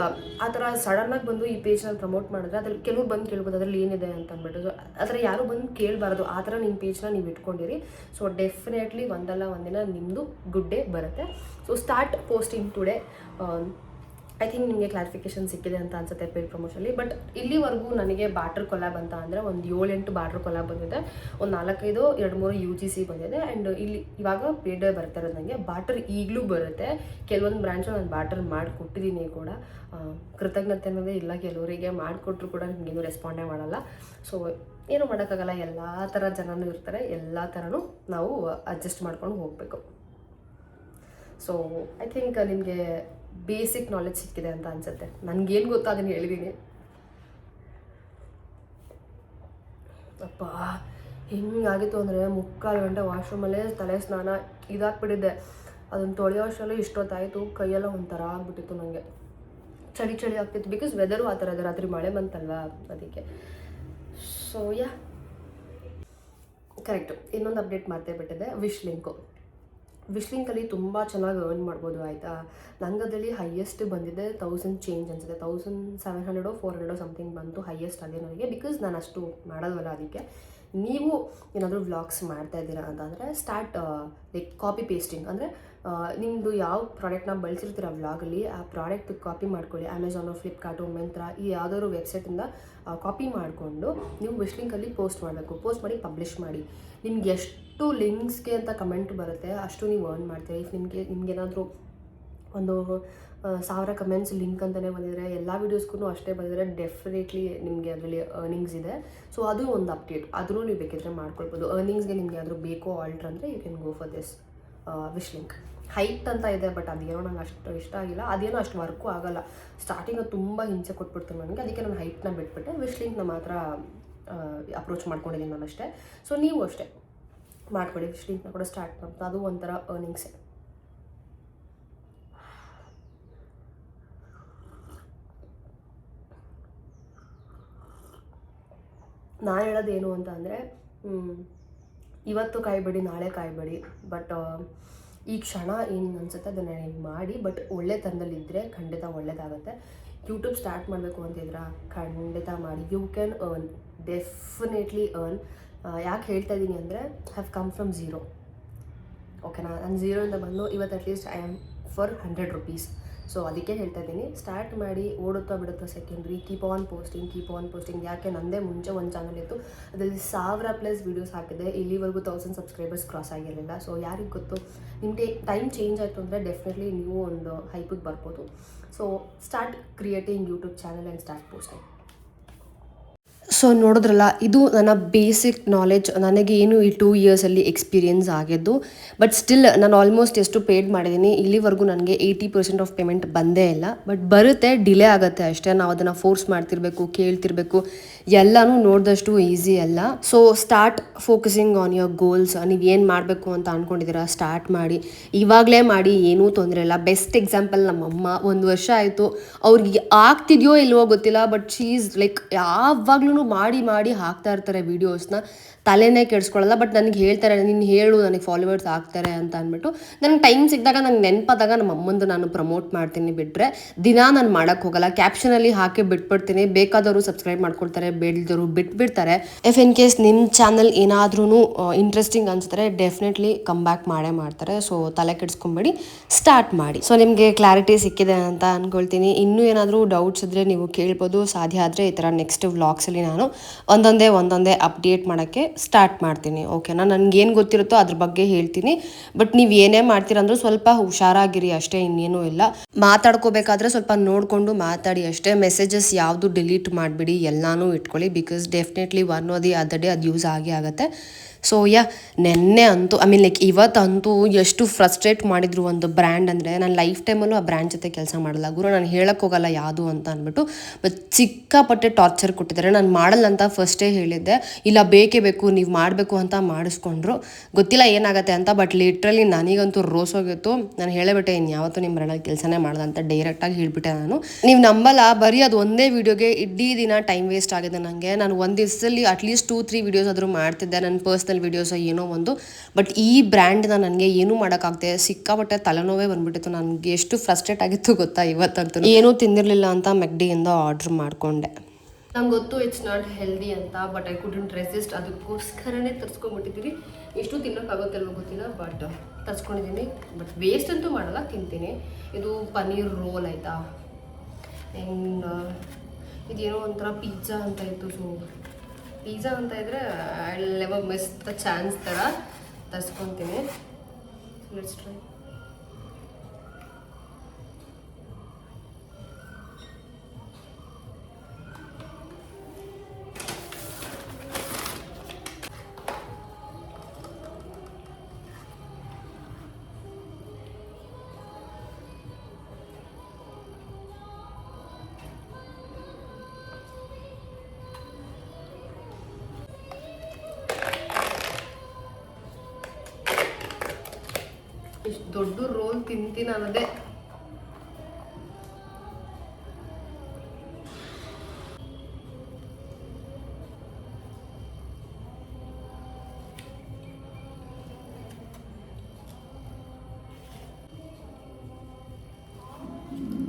Speaker 1: ಆ ಥರ ಸಡನ್ನಾಗಿ ಬಂದು ಈ ಪೇಜ್ನ ಪ್ರಮೋಟ್ ಮಾಡಿದ್ರೆ ಅದ್ರಲ್ಲಿ ಕೆಲವ್ರು ಬಂದು ಕೇಳ್ಬೋದು ಅದರಲ್ಲಿ ಏನಿದೆ ಅಂತ ಅಂದ್ಬಿಟ್ಟು. ಆ ಥರ ಯಾರು ಬಂದು ಕೇಳಬಾರ್ದು. ಆ ಥರ ನಿಮ್ಮ ಪೇಜ್ನ ನೀವು ಇಟ್ಕೊಂಡಿರಿ. ಸೊ ಡೆಫಿನೆಟ್ಲಿ ಒಂದಲ್ಲ ಒಂದಿನ ನಿಮ್ಮದು ಗುಡ್ ಡೇ ಬರುತ್ತೆ. So start posting today. I think ನಿಮಗೆ ಕ್ಲಾರಿಫಿಕೇಷನ್ ಸಿಕ್ಕಿದೆ ಅಂತ ಅನ್ಸುತ್ತೆ ಪೇಡ್ ಪ್ರಮೋಷನಲ್ಲಿ. ಬಟ್ ಇಲ್ಲಿವರೆಗೂ ನನಗೆ ಬಾರ್ಟರ್ ಕೊಲಾಬ್ ಅಂತ ಅಂದರೆ ಒಂದು 7-8 ಬಾರ್ಟರ್ ಕೊಲಾಬ್ ಬಂದಿದೆ, ಒಂದು 4-5 2-3 UGC ಬಂದಿದೆ. ಆ್ಯಂಡ್ ಇಲ್ಲಿ ಇವಾಗ ಪೇಡ್ ಬರ್ತಾ ಇರೋದು. ನನಗೆ ಬಾರ್ಟರ್ ಈಗಲೂ ಬರುತ್ತೆ. ಕೆಲವೊಂದು ಬ್ರ್ಯಾಂಡ್ಸು ನಾನು ಬಾರ್ಟರ್ ಮಾಡಿಕೊಟ್ಟಿದ್ದೀನಿ ಕೂಡ. ಕೃತಜ್ಞತೆ ಅನ್ನೋದೇ ಇಲ್ಲ, ಕೆಲವರಿಗೆ ಮಾಡಿಕೊಟ್ರು ಕೂಡ ನಿಮಗೇನು ರೆಸ್ಪಾಂಡೇ ಮಾಡಲ್ಲ. ಸೊ ಏನೂ ಮಾಡೋಕ್ಕಾಗಲ್ಲ, ಎಲ್ಲ ಥರ ಜನನೂ ಇರ್ತಾರೆ, ಎಲ್ಲ ಥರನೂ ನಾವು ಅಡ್ಜಸ್ಟ್ ಮಾಡ್ಕೊಂಡು ಹೋಗಬೇಕು. ಸೊ ಐ ಥಿಂಕ್ ನಿಮಗೆ ಬೇಸಿಕ್ ನಾಲೆಜ್ ಸಿಕ್ಕಿದೆ ಅಂತ ಅನ್ಸುತ್ತೆ. ನನಗೇನು ಗೊತ್ತೋ ಅದನ್ನು ಹೇಳಿದ್ದೀನಿ. ಅಪ್ಪ ಹಿಂಗಾಗಿತ್ತು ಅಂದರೆ 3/4 ಗಂಟೆ ವಾಶ್ರೂಮಲ್ಲೇ ತಲೆ ಸ್ನಾನ ಇದಾಗ್ಬಿಟ್ಟಿದ್ದೆ. ಅದನ್ನು ತೊಳೆಯೋ ಅಷ್ಟರಲ್ಲೇ ಇಷ್ಟೊತ್ತಾಯಿತು. ಕೈಯೆಲ್ಲ ಒಂಥರ ಆಗ್ಬಿಟ್ಟಿತ್ತು ನನಗೆ. ಚಳಿ ಆಗ್ತಿತ್ತು. ಬಿಕಾಸ್ ವೆದರು ಆ ಥರ ಇದೆ, ರಾತ್ರಿ ಮಳೆ ಬಂತಲ್ವಾ, ಅದಕ್ಕೆ. So yeah correct. ಇನ್ನೊಂದು ಅಪ್ಡೇಟ್ ಮಾಡ್ತೇ ಬಿಟ್ಟಿದ್ದೆ, ವಿಶ್ ಲಿಂಕಲ್ಲಿ ತುಂಬ ಚೆನ್ನಾಗಿ ಅರ್ನ್ ಮಾಡ್ಬೋದು, ಆಯಿತಾ. ನಂಗೆ ಅದರಲ್ಲಿ ಹೈಯೆಸ್ಟ್ ಬಂದಿದೆ 1000 ಚೇಂಜ್ ಅನಿಸುತ್ತೆ. 1700 400 ಸಮಥಿಂಗ್ ಬಂತು ಹೈಯೆಸ್ಟ್ ಅದೇ ನನಗೆ. ಬಿಕಾಸ್ ನಾನು ಅಷ್ಟು ಮಾಡೋದಲ್ಲ. ಅದಕ್ಕೆ ನೀವು ಏನಾದರೂ ವ್ಲಾಗ್ಸ್ ಮಾಡ್ತಾ ಇದ್ದೀರಾ ಅಂತಂದರೆ ಸ್ಟಾರ್ಟ್ ಲೈಕ್ ಕಾಪಿ ಪೇಸ್ಟಿಂಗ್. ಅಂದರೆ ನಿಮ್ಮದು ಯಾವ ಪ್ರಾಡಕ್ಟ್ನ ಬಳಸಿರ್ತೀರ ವ್ಲಾಗಲ್ಲಿ, ಆ ಪ್ರಾಡಕ್ಟ್ ಕಾಪಿ ಮಾಡ್ಕೊಳ್ಳಿ. ಅಮೆಝಾನು, ಫ್ಲಿಪ್ಕಾರ್ಟು, ಮಿಂತ್ರಾ, ಈ ಯಾವುದಾದ್ರು ವೆಬ್ಸೈಟಿಂದ ಕಾಪಿ ಮಾಡಿಕೊಂಡು ನೀವು ವಿಶ್ ಲಿಂಕಲ್ಲಿ ಪೋಸ್ಟ್ ಮಾಡಬೇಕು. ಪೋಸ್ಟ್ ಮಾಡಿ ಪಬ್ಲಿಷ್ ಮಾಡಿ. ನಿಮ್ಗೆ ಎಷ್ಟು ಲಿಂಕ್ಸ್ಗೆ ಅಂತ ಕಮೆಂಟ್ ಬರುತ್ತೆ ಅಷ್ಟು ನೀವು ಅರ್ನ್ ಮಾಡ್ತೀರಿ. ಇಫ್ ನಿಮಗೇನಾದರೂ ಒಂದು 1000 ಕಮೆಂಟ್ಸ್ ಲಿಂಕ್ ಅಂತಲೇ ಬಂದಿದ್ರೆ, ಎಲ್ಲ ವೀಡಿಯೋಸ್ಗೂ ಅಷ್ಟೇ ಬಂದಿದ್ರೆ ಡೆಫಿನೆಟ್ಲಿ ನಿಮಗೆ ಅದರಲ್ಲಿ ಅರ್ನಿಂಗ್ಸ್ ಇದೆ. ಸೊ ಅದು ಒಂದು ಅಪ್ಡೇಟ್, ಅದನ್ನು ನೀವು ಬೇಕಿದ್ರೆ ಮಾಡ್ಕೊಳ್ಬೋದು. ಅರ್ನಿಂಗ್ಸ್ಗೆ ನಿಮಗೆ ಏನಾದರೂ ಬೇಕೋ ಆಲ್ಟ್ರ್ ಅಂದರೆ you can go for this wish link. Height ಅಂತ ಇದೆ, ಬಟ್ ಅದೇನೋ ನಂಗೆ ಅಷ್ಟು ಇಷ್ಟ ಆಗಿಲ್ಲ. ಅದೇನೋ ಅಷ್ಟು ವರ್ಕು ಆಗೋಲ್ಲ. ಸ್ಟಾರ್ಟಿಂಗ್ ತುಂಬ ಹಿಂಸೆ ಕೊಟ್ಬಿಡ್ತೀನಿ ನನಗೆ. ಅದಕ್ಕೆ ನಾನು ಹೈಟ್ನ ಬಿಟ್ಬಿಟ್ಟೆ. ವಿಶ್ ಲಿಂಕ್ನ ಮಾತ್ರ ಅಪ್ರೋಚ್ ಮಾಡ್ಕೊಂಡಿದ್ದೀನಿ ನಾನು ಅಷ್ಟೇ. ಸೊ ನೀವು ಅಷ್ಟೇ ಮಾಡ್ಕೊಳ್ಳಿ, ವಿಶ್ ಲಿಂಕ್ನ ಕೂಡ ಸ್ಟಾರ್ಟ್ ಮಾಡ್ತಾ. ಅದು ಒಂಥರ ಅರ್ನಿಂಗ್ಸೇ. ನಾನು ಹೇಳೋದೇನು ಅಂತ ಅಂದರೆ ಇವತ್ತು ಕಾಯ್ಬೇಡಿ, ನಾಳೆ ಕಾಯ್ಬೇಡಿ, ಬಟ್ ಈ ಕ್ಷಣ ಏನು ಅನ್ಸುತ್ತೆ ಅದನ್ನು ನೀವು ಮಾಡಿ. ಬಟ್ ಒಳ್ಳೆತನದಲ್ಲಿದ್ದರೆ ಖಂಡಿತ ಒಳ್ಳೇದಾಗುತ್ತೆ. ಯೂಟ್ಯೂಬ್ ಸ್ಟಾರ್ಟ್ ಮಾಡಬೇಕು ಅಂತಿದ್ರ ಖಂಡಿತ ಮಾಡಿ. You can earn, definitely earn. ಯಾಕೆ ಹೇಳ್ತಾ ಇದ್ದೀನಿ ಅಂದರೆ ಹ್ಯಾವ್ ಕಮ್ ಫ್ರಮ್ ಝೀರೋ. ಓಕೆನಾ, ನಾನು ಝೀರೋಯಿಂದ ಬಂದು ಇವತ್ತು at least I am for 100 rupees. So ಅದಕ್ಕೆ ಹೇಳ್ತಾ ಇದ್ದೀನಿ, ಸ್ಟಾರ್ಟ್ ಮಾಡಿ. ಓಡುತ್ತಾ ಬಿಡುತ್ತಾ ಸೆಕೆಂಡ್ರಿ. Keep on posting. ಯಾಕೆ ನನ್ನದೇ ಮುಂಚೆ ಒಂದು ಚಾನಲ್ ಇತ್ತು, ಅದರಲ್ಲಿ 1000+ ವೀಡಿಯೋಸ್ ಹಾಕಿದೆ. ಇಲ್ಲಿವರೆಗೂ 1000 ಸಬ್ಸ್ಕ್ರೈಬರ್ಸ್ ಕ್ರಾಸ್ ಆಗಿರಲಿಲ್ಲ. ಸೊ ಯಾರಿಗೆ ಗೊತ್ತು, ನಿಮಗೆ ಟೈಮ್ ಚೇಂಜ್ ಆಯಿತು ಅಂದರೆ ಡೆಫಿನೆಟ್ಲಿ ನೀವು ಒಂದು ಹೈಪಿಗೆ ಬರ್ಬೋದು. So start creating YouTube channel and start posting. So ನೋಡಿದ್ರಲ್ಲ, ಇದು ನನ್ನ ಬೇಸಿಕ್ ನಾಲೆಡ್ಜ್. ನನಗೆ ಏನು ಈ 2 ಇಯರ್ಸಲ್ಲಿ ಎಕ್ಸ್ಪೀರಿಯನ್ಸ್ ಆಗಿದ್ದು. ಬಟ್ ಸ್ಟಿಲ್ ನಾನು ಆಲ್ಮೋಸ್ಟ್ ಎಷ್ಟು ಪೇಡ್ ಮಾಡಿದ್ದೀನಿ, ಇಲ್ಲಿವರೆಗೂ ನನಗೆ 80% ಆಫ್ ಪೇಮೆಂಟ್ ಬಂದೇ ಇಲ್ಲ. ಬಟ್ ಬರುತ್ತೆ, ಡಿಲೇ ಆಗುತ್ತೆ ಅಷ್ಟೇ. ನಾವು ಅದನ್ನು ಫೋರ್ಸ್ ಮಾಡ್ತಿರ್ಬೇಕು, ಕೇಳ್ತಿರ್ಬೇಕು. ಎಲ್ಲನೂ ನೋಡಿದಷ್ಟು ಈಸಿ ಅಲ್ಲ. So start focusing on your goals. ನೀವು ಏನು ಮಾಡಬೇಕು ಅಂತ ಅಂದ್ಕೊಂಡಿದ್ದೀರಾ ಸ್ಟಾರ್ಟ್ ಮಾಡಿ. ಇವಾಗಲೇ ಮಾಡಿ, ಏನೂ ತೊಂದರೆ ಇಲ್ಲ. ಬೆಸ್ಟ್ ಎಕ್ಸಾಂಪಲ್ ನಮ್ಮಮ್ಮ. 1 ವರ್ಷ ಆಯಿತು, ಅವ್ರಿಗೆ ಆಗ್ತಿದೆಯೋ ಇಲ್ವೋ ಗೊತ್ತಿಲ್ಲ, ಬಟ್ ಶೀ ಈಸ್ ಲೈಕ್ ಯಾವಾಗಲೂ ಮಾಡಿ ಹಾಕ್ತಾ ಇರ್ತಾರೆ ವೀಡಿಯೋಸ್ನ. ತಲೆನೇ ಕೆಡಿಸ್ಕೊಳ್ಳಲ್ಲ. ಬಟ್ ನನಗೆ ಹೇಳ್ತಾರೆ, ನೀನು ಹೇಳು, ನನಗೆ ಫಾಲೋವರ್ಸ್ ಆಗ್ತಾರೆ ಅಂತ ಅಂದ್ಬಿಟ್ಟು. ನನಗೆ ಟೈಮ್ ಸಿಕ್ಕಿದಾಗ, ನಂಗೆ ನೆನಪಾದಾಗ ನಮ್ಮ ಅಮ್ಮಂದು ನಾನು ಪ್ರಮೋಟ್ ಮಾಡ್ತೀನಿ. ಬಿಟ್ಟರೆ ದಿನ ನಾನು ಮಾಡೋಕ್ಕೆ ಹೋಗಲ್ಲ. ಕ್ಯಾಪ್ಷನಲ್ಲಿ ಹಾಕಿ ಬಿಟ್ಬಿಡ್ತೀನಿ. ಬೇಕಾದವರು ಸಬ್ಸ್ಕ್ರೈಬ್ ಮಾಡ್ಕೊಳ್ತಾರೆ, ಬೇಡದವರು ಬಿಟ್ಬಿಡ್ತಾರೆ. ಇಫ್ ಇನ್ ಕೇಸ್ ನಿಮ್ಮ ಚಾನಲ್ ಏನಾದ್ರೂ ಇಂಟ್ರೆಸ್ಟಿಂಗ್ ಅನ್ಸಿದ್ರೆ ಡೆಫಿನೆಟ್ಲಿ ಕಮ್ ಬ್ಯಾಕ್ ಮಾಡೇ ಮಾಡ್ತಾರೆ. ಸೊ ತಲೆ ಕೆಡಿಸ್ಕೊಂಬೇಡಿ, ಸ್ಟಾರ್ಟ್ ಮಾಡಿ. ಸೊ ನಿಮಗೆ ಕ್ಲಾರಿಟಿ ಸಿಕ್ಕಿದೆ ಅಂತ ಅಂದ್ಕೊಳ್ತೀನಿ. ಇನ್ನೂ ಏನಾದರೂ ಡೌಟ್ಸ್ ಇದ್ದರೆ ನೀವು ಕೇಳ್ಬೋದು. ಸಾಧ್ಯ ಆದರೆ ಈ ಥರ ನೆಕ್ಸ್ಟ್ ವ್ಲಾಗ್ಸಲ್ಲಿ ನಾನು ಒಂದೊಂದೇ ಅಪ್ಡೇಟ್ ಮಾಡೋಕ್ಕೆ ಸ್ಟಾರ್ಟ್ ಮಾಡ್ತೀನಿ. ಓಕೆನಾ, ನನಗೇನು ಗೊತ್ತಿರುತ್ತೋ ಅದ್ರ ಬಗ್ಗೆ ಹೇಳ್ತೀನಿ. ಬಟ್ ನೀವು ಏನೇ ಮಾಡ್ತೀರಂದ್ರೂ ಸ್ವಲ್ಪ ಹುಷಾರಾಗಿರಿ ಅಷ್ಟೇ, ಇನ್ನೇನೂ ಇಲ್ಲ. ಮಾತಾಡ್ಕೋಬೇಕಾದ್ರೆ ಸ್ವಲ್ಪ ನೋಡಿಕೊಂಡು ಮಾತಾಡಿ ಅಷ್ಟೇ. ಮೆಸೇಜಸ್ ಯಾವುದು ಡಿಲೀಟ್ ಮಾಡಿಬಿಡಿ, ಎಲ್ಲನೂ ಇಟ್ಕೊಳ್ಳಿ. Because definitely one R the other day ಅದು ಯೂಸ್ ಆಗೇ. ಸೊ ನೆನ್ನೆ ಅಂತೂ ಲೈಕ್ ಇವತ್ತಂತೂ ಎಷ್ಟು ಫ್ರಸ್ಟ್ರೇಟ್ ಮಾಡಿದ್ರು ಒಂದು ಬ್ರ್ಯಾಂಡ್ ಅಂದರೆ, ನಾನು ಲೈಫ್ ಟೈಮಲ್ಲೂ ಆ ಬ್ರ್ಯಾಂಡ್ ಜೊತೆ ಕೆಲಸ ಮಾಡಲ್ಲ ಗುರು, ನಾನು ಹೇಳಕ್ಕೆ ಹೋಗಲ್ಲ ಯಾವುದು ಅಂತ ಅಂದ್ಬಿಟ್ಟು. ಬಟ್ ಸಿಕ್ಕಾಪಟ್ಟೆ ಟಾರ್ಚರ್ ಕೊಟ್ಟಿದ್ದಾರೆ. ನಾನು ಮಾಡಲ್ಲ ಅಂತ ಫಸ್ಟೇ ಹೇಳಿದ್ದೆ, ಇಲ್ಲ ಬೇಕೇ ಬೇಕು ನೀವು ಮಾಡಬೇಕು ಅಂತ ಮಾಡಿಸ್ಕೊಂಡ್ರು. ಗೊತ್ತಿಲ್ಲ ಏನಾಗುತ್ತೆ ಅಂತ. ಬಟ್ ಲಿಟ್ರಲಿ ನನಗಂತೂ ರೋಸೋಗಿತ್ತು. ನಾನು ಹೇಳಬಿಟ್ಟೆ, ಯಾವತ್ತೂ ನಿಮ್ಮ ಬ್ರ್ಯಾಂಡಲ್ಲಿ ಕೆಲಸನೇ ಮಾಡಲ್ಲ ಅಂತ ಡೈರೆಕ್ಟಾಗಿ ಹೇಳಿಬಿಟ್ಟೆ ನಾನು. ನೀವು ನಂಬಲ್ಲ, ಬರೀ ಅದು ಒಂದೇ ವೀಡಿಯೋಗೆ ಇಡೀ ದಿನ ಟೈಮ್ ವೇಸ್ಟ್ ಆಗಿದೆ ನನಗೆ. ನಾನು ಒಂದು ದಿವಸದಲ್ಲಿ ಅಟ್ಲೀಸ್ಟ್ 2-3 ವೀಡಿಯೋಸ್ ಆದರೂ ಮಾಡ್ತಿದ್ದೆ, ನನ್ನ ಪರ್ಸ್ನಲ್ ವೀಡಿಯೋಸ್ ಏನೋ ಒಂದು. ಬಟ್ ಈ ಬ್ರ್ಯಾಂಡ್ನ ನನಗೆ ಏನೂ ಮಾಡೋಕ್ಕಾಗ್ತದೆ, ಸಿಕ್ಕಾಪಟ್ಟೆ ತಲೆನೋವೇ ಬಂದ್ಬಿಟ್ಟಿತ್ತು. ನನಗೆ ಎಷ್ಟು ಫ್ರಸ್ಟ್ರೇಟ್ ಆಗಿತ್ತು ಗೊತ್ತಾ ಇವತ್ತಂತೂ. ಏನೂ ತಿಂದಿರಲಿಲ್ಲ ಅಂತ ಮೆಕ್ಡಿಯಿಂದ ಆರ್ಡ್ರ್ ಮಾಡಿಕೊಂಡೆ. ನಂಗೆ ಗೊತ್ತು ಇಟ್ಸ್ ನಾಟ್ ಹೆಲ್ದಿ ಅಂತ, ಬಟ್ ಐ ಕುಡಂಟ್ ರೆಸಿಸ್ಟ್. ಅದಕ್ಕೋಸ್ಕರನೇ ತರಿಸ್ಕೊಂಡ್ಬಿಟ್ಟಿದ್ದೀನಿ. ಎಷ್ಟು ತಿನ್ನೋಕ್ಕಾಗುತ್ತಲ್ವ ಗೊತ್ತಿಲ್ಲ, ಬಟ್ ತರಿಸ್ಕೊಂಡಿದ್ದೀನಿ. ಬಟ್ ವೇಸ್ಟ್ ಅಂತೂ ಮಾಡಲ್ಲ, ತಿಂತೀನಿ. ಇದು ಪನ್ನೀರ್ ರೋಲ್ ಆಯಿತಾ, ಆ್ಯಂಡ್ ಇದೇನೋ ಒಂಥರ ಪಿಜ್ಜಾ ಅಂತ ಇತ್ತು. ಸೊ ಪಿಜ್ಜಾ ಅಂತ ಇದ್ದರೆ I will never miss the chance ಥರ ತರಿಸ್ಕೊತೀನಿ. Let's try. ಇಷ್ಟು ದೊಡ್ಡ ರೋಲ್ ತಿಂತೀನಿ ಅನ್ನೋದೇ.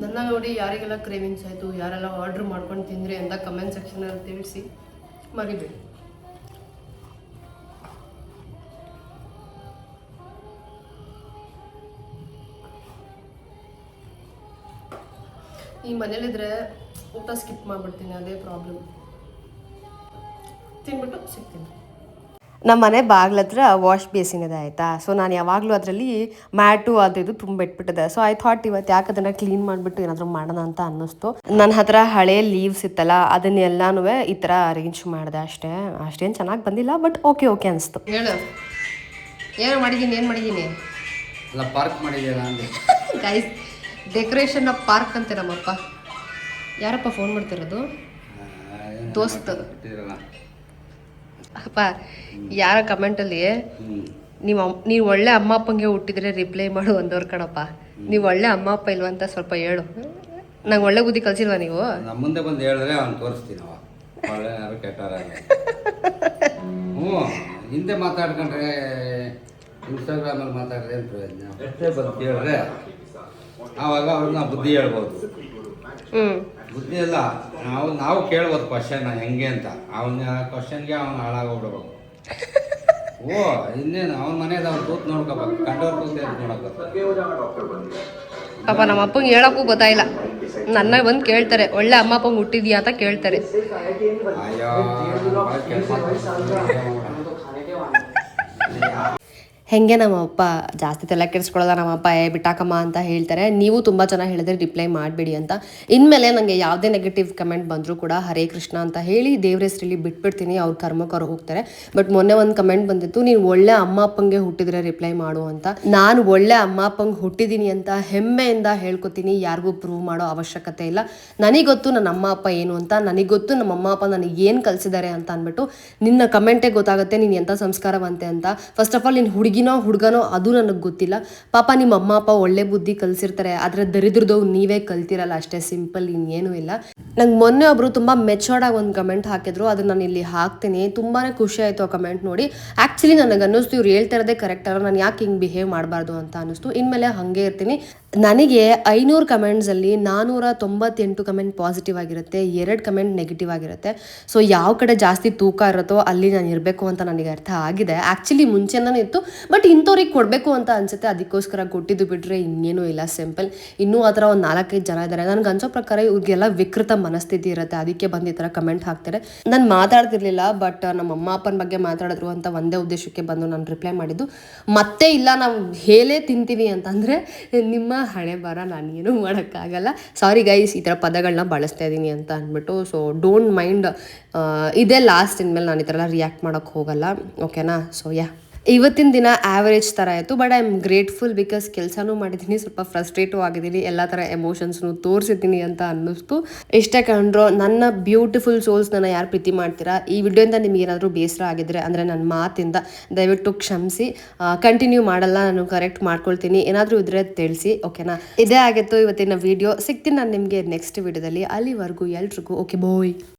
Speaker 1: ನನ್ನ ನೋಡಿ ಯಾರಿಗೆಲ್ಲ ಕ್ರೇವಿಂಗ್ಸ್ ಆಯಿತು, ಯಾರೆಲ್ಲ ಆರ್ಡ್ರ್ ಮಾಡ್ಕೊಂಡು ತಿಂದ್ರಿ ಅಂತ ಕಮೆಂಟ್ ಸೆಕ್ಷನಲ್ಲಿ ತಿಳಿಸಿ ಮರಿಬೇಡಿ. ಈ ಮನೇಲಿದ್ರೆ ಊಟ ಸ್ಕಿಪ್ ಮಾಡಿಬಿಡ್ತೀನಿ, ಅದೇ ಪ್ರಾಬ್ಲಮ್. ತಿನ್ಬಿಟ್ಟು ಸಿಗ್ತೀನಿ. ನಮ್ಮ ಮನೆ ಬಾಗ್ಲ ಹತ್ರ ವಾಶ್ ಬೇಸಿನ್ ಇದೆ ಆಯಿತಾ. ಸೊ ನಾನು ಯಾವಾಗಲೂ ಅದರಲ್ಲಿ ಮ್ಯಾಟು ಅದು ಇದು ತುಂಬಿಟ್ಬಿಟ್ಟಿದೆ. ಸೊ ಐ ಥಾಟ್ ಇವತ್ತು ಯಾಕೆ ಅದನ್ನು ಕ್ಲೀನ್ ಮಾಡಿಬಿಟ್ಟು ಏನಾದರೂ ಮಾಡೋಣ ಅಂತ ಅನ್ನಿಸ್ತು. ನನ್ನ ಹತ್ರ ಹಳೆ ಲೀವ್ಸ್ ಇತ್ತಲ್ಲ, ಅದನ್ನೆಲ್ಲನೂ ಈ ಥರ ಅರೇಂಜ್ ಮಾಡಿದೆ ಅಷ್ಟೇ. ಅಷ್ಟೇನು ಚೆನ್ನಾಗಿ ಬಂದಿಲ್ಲ, ಬಟ್ ಓಕೆ ಅನಿಸ್ತು. ಹೇಳು, ಏನು ಮಾಡಿದ್ದೀನಿ
Speaker 2: ಅಲ್ಲ ಪಾರ್ಕ್ ಮಾಡಿದ್ದೀರಾ ಅಂದೆ
Speaker 1: ಗೈಸ್. ಡೆಕೋರೇಷನ್ ಆಫ್ ಪಾರ್ಕ್ ಅಂತೆ ನಮ್ಮಪ್ಪ. ಯಾರಪ್ಪ ಫೋನ್ ಮಾಡ್ತಿರೋದು? ದೋಸ್ತ ಅಪ್ಪ. ಯಾರ ಕಮೆಂಟಲ್ಲಿ ನೀವು ಒಳ್ಳೆ ಅಮ್ಮ ಅಪ್ಪಂಗೆ ಹುಟ್ಟಿದ್ರೆ ರಿಪ್ಲೈ ಮಾಡು ಒಂದವ್ರ ಕಣಪ್ಪ. ನೀವು ಒಳ್ಳೆ ಅಮ್ಮ ಅಪ್ಪ ಇಲ್ವಂತ ಸ್ವಲ್ಪ ಹೇಳು. ನಂಗೆ ಒಳ್ಳೆ ಬುದ್ಧಿ ಕಲ್ಸಿಲ್ವಾ ನೀವು?
Speaker 2: ನಮ್ಮ ಮುಂದೆ ಬಂದು ಹೇಳಿದ್ರೆ ಅವ್ನು ತೋರಿಸ್ತೀನವ. ಒಳ್ಳೆಯವರು ಕೆಟ್ಟವರ ಹ್ಞೂ ಹಿಂದೆ ಮಾತಾಡ್ಕೊಂಡ್ರೆ ಇನ್ಸ್ಟಾಗ್ರಾಮಲ್ಲಿ ಮಾತಾಡಿದ್ರೆ ಏನು ಪ್ರಯೋಜನ ಅಷ್ಟೇ ಬಂದು ಕೇಳಿದ್ರೆ ಆವಾಗ ಅವ್ರಿಗೆ ನಾವು ಬುದ್ಧಿ ಹೇಳ್ಬೋದು. ಬುದ್ಧಿ ಅಲ್ಲ, ನಾವು ಕೇಳ್ಬೋದು ಕ್ವಶನ್ ಹೆಂಗೆ ಅಂತ. ಅವನ ಕ್ವಶನ್ಗೆ ಅವ್ನು ಹಾಳಾಗೋಗ್ಬಿಡ್ಬೇಕು. ಓ ಇನ್ನೇನು ಅವನ ಮನೇದು ಅವ್ನು ಕೂತ್ ನೋಡ್ಕೋಬೇಕು, ಕಂಡವ್ರು ಕೂತ್ ನೋಡಬೇಕು.
Speaker 1: ಪಾಪ ನಮ್ಮ ಅಪ್ಪಂಗೆ ಹೇಳೋಕ್ಕೂ ಗೊತ್ತಾಯಿಲ್ಲ. ನನ್ನ ಬಂದು ಕೇಳ್ತಾರೆ, ಒಳ್ಳೆ ಅಮ್ಮ ಅಪ್ಪಂಗೆ ಹುಟ್ಟಿದ್ಯಾ ಅಂತ ಕೇಳ್ತಾರೆ.
Speaker 2: ಅಯ್ಯೋ
Speaker 1: ಹೆಂಗೆ ನಮ್ಮಪ್ಪ ಜಾಸ್ತಿ ತಲೆ ಕೆಡಿಸ್ಕೊಳ್ಳೋದ, ನಮ್ಮಪ್ಪ ಬಿಟ್ಟಾಕಮ್ಮ ಅಂತ ಹೇಳ್ತಾರೆ. ನೀವು ತುಂಬ ಚೆನ್ನಾಗಿ ಹೇಳಿದ್ರೆ ರಿಪ್ಲೈ ಮಾಡಬೇಡಿ ಅಂತ. ಇನ್ಮೇಲೆ ನನಗೆ ಯಾವುದೇ ನೆಗೆಟಿವ್ ಕಮೆಂಟ್ ಬಂದರೂ ಕೂಡ ಹರೇ ಕೃಷ್ಣ ಅಂತ ಹೇಳಿ ದೇವ್ರ ಹೆಸರಲ್ಲಿ ಬಿಟ್ಬಿಡ್ತೀನಿ, ಅವ್ರ ಕರ್ಮಕ್ಕೆ ಅವ್ರು ಹೋಗ್ತಾರೆ. ಬಟ್ ಮೊನ್ನೆ ಒಂದು ಕಮೆಂಟ್ ಬಂದಿತ್ತು, ನೀನು ಒಳ್ಳೆ ಅಮ್ಮ ಅಪ್ಪಂಗೆ ಹುಟ್ಟಿದ್ರೆ ರಿಪ್ಲೈ ಮಾಡು ಅಂತ. ನಾನು ಒಳ್ಳೆ ಅಮ್ಮ ಅಪ್ಪಂಗೆ ಹುಟ್ಟಿದ್ದೀನಿ ಅಂತ ಹೆಮ್ಮೆಯಿಂದ ಹೇಳ್ಕೊತೀನಿ, ಯಾರಿಗೂ ಪ್ರೂವ್ ಮಾಡೋ ಅವಶ್ಯಕತೆ ಇಲ್ಲ. ನನಗೊತ್ತು ನನ್ನ ಅಮ್ಮ ಅಪ್ಪ ಏನು ಅಂತ, ನನಗೊತ್ತು ನಮ್ಮ ಅಮ್ಮ ಅಪ್ಪ ನನಗೆ ಏನು ಕಲಿಸಿದ್ದಾರೆ ಅಂತ ಅಂದ್ಬಿಟ್ಟು ನಿನ್ನ ಕಮೆಂಟೇ ಗೊತ್ತಾಗುತ್ತೆ ನೀನು ಎಂಥ ಸಂಸ್ಕಾರವಂತೆ ಅಂತ. ಫಸ್ಟ್ ಆಫ್ ಆಲ್ ನೀನು ಹುಡುಗನೋ ಅದು ನನಗೆ ಗೊತ್ತಿಲ್ಲ. ಪಾಪ ನಿಮ್ಮ ಅಮ್ಮ ಅಪ್ಪ ಒಳ್ಳೆ ಬುದ್ಧಿ ಕಲಿಸಿರ್ತಾರೆ, ಆದರೆ ದರಿದ್ರದವು ನೀವೇ ಕಲ್ತಿರಲ್ಲ, ಅಷ್ಟೇ ಸಿಂಪಲ್, ಇನ್ನೇನೂ ಇಲ್ಲ. ನಂಗೆ ಮೊನ್ನೆ ಒಬ್ಬರು ತುಂಬ ಮೆಚೋರ್ಡ್ ಆಗಿ ಒಂದು ಕಮೆಂಟ್ ಹಾಕಿದ್ರು, ಅದನ್ನ ನಾನು ಇಲ್ಲಿ ಹಾಕ್ತೀನಿ. ತುಂಬಾ ಖುಷಿ ಆಯಿತು ಆ ಕಮೆಂಟ್ ನೋಡಿ. ಆ್ಯಕ್ಚುಲಿ ನನಗೆ ಅನ್ನಿಸ್ತು ಇವ್ರು ಹೇಳ್ತಾ ಇರೋದೇ ಕರೆಕ್ಟ್ ಅಲ್ಲ, ನಾನು ಯಾಕೆ ಹಿಂಗೆ ಬಿಹೇವ್ ಮಾಡಬಾರ್ದು ಅಂತ ಅನ್ನಿಸ್ತು. ಇನ್ಮೇಲೆ ಹಾಗೆ ಇರ್ತೀನಿ. ನನಗೆ 500 ಕಮೆಂಟ್ಸಲ್ಲಿ 498 ಕಮೆಂಟ್ ಪಾಸಿಟಿವ್ ಆಗಿರುತ್ತೆ, 2 ಕಮೆಂಟ್ ನೆಗೆಟಿವ್ ಆಗಿರುತ್ತೆ. ಸೊ ಯಾವ ಕಡೆ ಜಾಸ್ತಿ ತೂಕ ಇರುತ್ತೋ ಅಲ್ಲಿ ನಾನು ಇರಬೇಕು ಅಂತ ನನಗೆ ಅರ್ಥ ಆಗಿದೆ. ಆ್ಯಕ್ಚುಲಿ ಮುಂಚೆನೇ ಇತ್ತು, ಬಟ್ ಇಂಥವ್ರಿಗೆ ಕೊಡಬೇಕು ಅಂತ ಅನಿಸುತ್ತೆ, ಅದಕ್ಕೋಸ್ಕರ ಕೊಟ್ಟಿದ್ದು ಬಿಟ್ಟರೆ ಇನ್ನೇನೂ ಇಲ್ಲ, ಸಿಂಪಲ್. ಇನ್ನೂ ಆ ಥರ ಒಂದು 4-5 ಜನ ಇದ್ದಾರೆ. ನನಗೆ ಅನ್ಸೋ ಪ್ರಕಾರ ಇವ್ರಿಗೆಲ್ಲ ವಿಕೃತ ಮನಸ್ಥಿತಿ ಇರುತ್ತೆ, ಅದಕ್ಕೆ ಬಂದು ಈ ಥರ ಕಮೆಂಟ್ ಹಾಕ್ತಾರೆ. ನಾನು ಮಾತಾಡ್ತಿರ್ಲಿಲ್ಲ, ಬಟ್ ನಮ್ಮ ಅಮ್ಮ ಅಪ್ಪನ ಬಗ್ಗೆ ಮಾತಾಡಿದ್ರು ಅಂತ ಒಂದೇ ಉದ್ದೇಶಕ್ಕೆ ಬಂದು ನಾನು ರಿಪ್ಲೈ ಮಾಡಿದ್ದು. ಮತ್ತೆ ಇಲ್ಲ ನಾವು ಹೇಳೇ ತಿಂತೀವಿ ಅಂತಂದರೆ ನಿಮ್ಮ ಹಣೆ ಬರ, ನಾನು ಏನೂ ಮಾಡೋಕ್ಕಾಗಲ್ಲ. ಸಾರಿ ಗೈಸ್, ಈ ಥರ ಪದಗಳನ್ನ ಬಳಸ್ತಾ ಇದ್ದೀನಿ ಅಂತ ಅಂದ್ಬಿಟ್ಟು. ಸೊ ಡೋಂಟ್ ಮೈಂಡ್, ಇದೇ ಲಾಸ್ಟ್. ಇನ್ಮೇಲೆ ನಾನು ಈ ಥರ ಎಲ್ಲ ರಿಯಾಕ್ಟ್ ಮಾಡೋಕ್ಕೆ ಹೋಗಲ್ಲ, ಓಕೆನಾ? ಸೊ ಇವತ್ತಿನ ದಿನ ಆ್ಯಾವರೇಜ್ ಥರ ಆಯಿತು, but I am grateful because ಕೆಲಸನೂ ಮಾಡಿದ್ದೀನಿ, ಸ್ವಲ್ಪ ಫ್ರಸ್ಟ್ರೇಟು ಆಗಿದ್ದೀನಿ, ಎಲ್ಲ ಥರ ಎಮೋಷನ್ಸ್ನು ತೋರಿಸಿದ್ದೀನಿ ಅಂತ ಅನ್ನಿಸ್ತು. ಇಷ್ಟೇ ಕಂಡ್ರು ನನ್ನ ಬ್ಯೂಟಿಫುಲ್ ಸೋಲ್ಸ್. ನನ್ನ ಯಾರು ಪ್ರೀತಿ ಮಾಡ್ತೀರಾ, ಈ ವಿಡಿಯೋಯಿಂದ ನಿಮ್ಗೆ ಏನಾದರೂ ಬೇಸರ ಆಗಿದ್ರೆ ಅಂದರೆ ನನ್ನ ಮಾತಿಂದ ದಯವಿಟ್ಟು ಕ್ಷಮಿಸಿ. ಕಂಟಿನ್ಯೂ ಮಾಡಲ್ಲ, ನಾನು ಕರೆಕ್ಟ್ ಮಾಡ್ಕೊಳ್ತೀನಿ. ಏನಾದರೂ ಇದ್ರೆ ತಿಳಿಸಿ, ಓಕೆನಾ? ಇದೇ ಆಗಿತ್ತು ಇವತ್ತಿನ ವಿಡಿಯೋ. ಸಿಗ್ತೀನಿ ನಾನು ನಿಮಗೆ ನೆಕ್ಸ್ಟ್ ವಿಡಿಯೋದಲ್ಲಿ. ಅಲ್ಲಿವರೆಗೂ ಎಲ್ರಿಗೂ ಓಕೆ ಬಾಯ್.